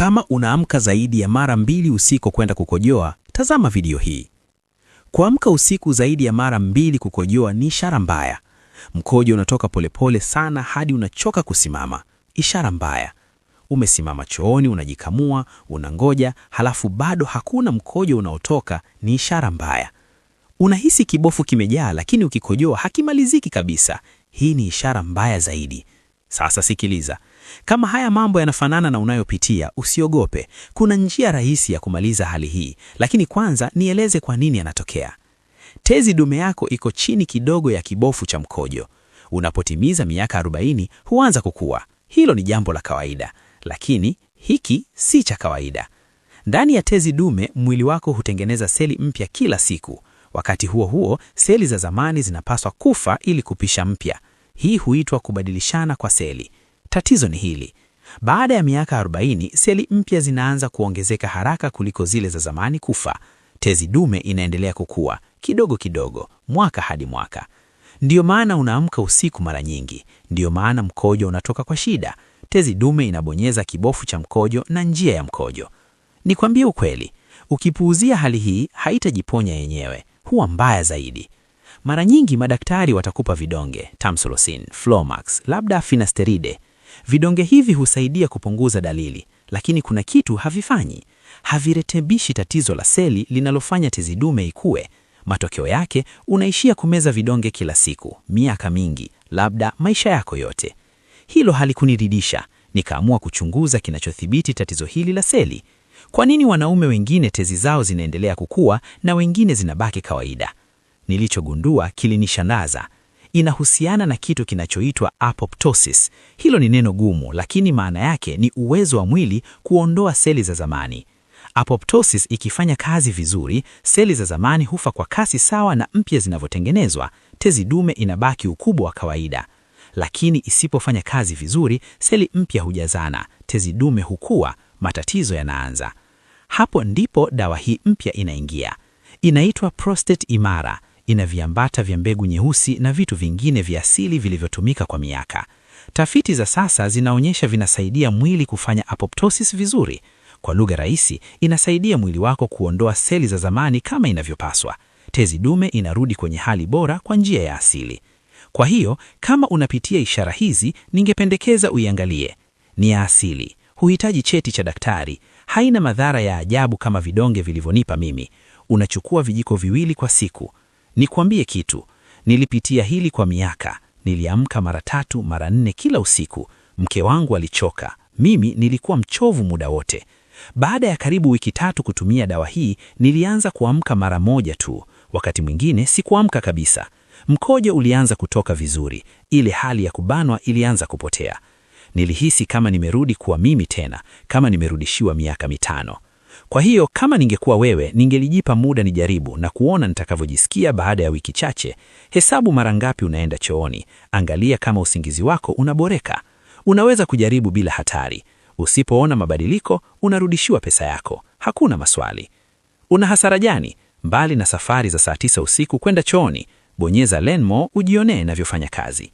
Kama unaamka zaidi ya mara 2 usiku kwenda kukojoa, tazama video hii. Kuamka usiku zaidi ya mara 2 kukojoa ni ishara mbaya. Mkojo unatoka polepole sana hadi unachoka kusimama. Ishara mbaya. Umesimama chooni, unajikamua, unangoja, halafu bado hakuna mkojo unaotoka, ni ishara mbaya. Unahisi kibofu kimejaa lakini ukikojoa hakimaliziki kabisa. Hii ni ishara mbaya zaidi. Sasa sikiliza. Kama haya mambo yanafanana na unayopitia, usiogope. Kuna njia rahisi ya kumaliza hali hii, lakini kwanza nieleze kwa nini yanatokea. Tezi dume yako iko chini kidogo ya kibofu cha mkojo. Unapotimiza miaka 40 huanza kukua. Hilo ni jambo la kawaida, lakini hiki si cha kawaida. Ndani ya tezi dume, mwili wako hutengeneza seli mpya kila siku. Wakati huo huo, seli za zamani zinapaswa kufa ili kupisha mpya. Hii huitwa kubadilishana kwa seli. Tatizo ni hili. Baada ya miaka 40, seli mpya zinaanza kuongezeka haraka kuliko zile za zamani kufa. Tezi dume inaendelea kukua, kidogo kidogo, mwaka hadi mwaka. Ndiyo maana unaamka usiku mara nyingi. Ndiyo maana mkojo unatoka kwa shida. Tezi dume inabonyeza kibofu cha mkojo na njia ya mkojo. Nikwambie ukweli, ukipuuzia hali hii haitajiponya yenyewe, huwa mbaya zaidi. Mara nyingi madaktari watakupa vidonge, Tamsulosin, Flomax, labda Finasteride. Vidonge hivi husaidia kupunguza dalili, lakini kuna kitu havifanyi. Haviretebishi tatizo la seli linalofanya tezi dume ikue. Matokeo yake, unaishia kumeza vidonge kila siku, miaka mingi, labda maisha yako yote. Hilo halikuniridhisha. Nikaamua kuchunguza kinachothibiti tatizo hili la seli. Kwa nini wanaume wengine tezi zao zinaendelea kukua na wengine zinabaki kawaida? Nilichogundua kilinishangaza. Inahusiana na kitu kinachoitwa apoptosis. Hilo ni neno gumu, lakini maana yake ni uwezo wa mwili kuondoa seli za zamani. Apoptosis ikifanya kazi vizuri, seli za zamani hufa kwa kasi sawa na mpya zinavyotengenezwa. Tezi dume inabaki ukubwa wa kawaida. Lakini isipofanya kazi vizuri, seli mpya hujazana, tezi dume hukua, matatizo yanaanza. Hapo ndipo dawa hii mpya inaingia. Inaitwa Prostate Imara. Ina viambata vya mbegu nyeusi na vitu vingine vya asili vilivyotumika kwa miaka. Tafiti za sasa zinaonyesha vinasaidia mwili kufanya apoptosis vizuri. Kwa lugha rahisi, inasaidia mwili wako kuondoa seli za zamani kama inavyopaswa. Tezi dume inarudi kwenye hali bora kwa njia ya asili. Kwa hiyo, kama unapitia ishara hizi, ningependekeza uiangalie. Ni ya asili. Huhitaji cheti cha daktari. Haina madhara ya ajabu kama vidonge vilivyonipa mimi. Unachukua vijiko 2 kwa siku. Nikwambie kitu, nilipitia hili kwa miaka. Niliamka mara 3, mara 4 kila usiku. Mke wangu alichoka. Mimi nilikuwa mchovu muda wote. Baada ya karibu wiki 3 kutumia dawa hii, nilianza kuamka mara 1 tu. Wakati mwingine sikuamka kabisa. Mkojo ulianza kutoka vizuri. Ile hali ya kubanwa ilianza kupotea. Nilihisi kama nimerudi kuwa mimi tena, kama nimerudishiwa miaka 5. Kwa hiyo kama ningekuwa wewe, ningelijipa muda nijaribu na kuona nitakavyojisikia baada ya wiki chache. Hesabu mara ngapi unaenda chooni. Angalia kama usingizi wako unaboreka. Unaweza kujaribu bila hatari. Usipoona mabadiliko, unarudishiwa pesa yako. Hakuna maswali. Una hasara gani? Mbali na safari za saa 9 usiku kwenda chooni, bonyeza Lenmo ujionee inavyofanya kazi.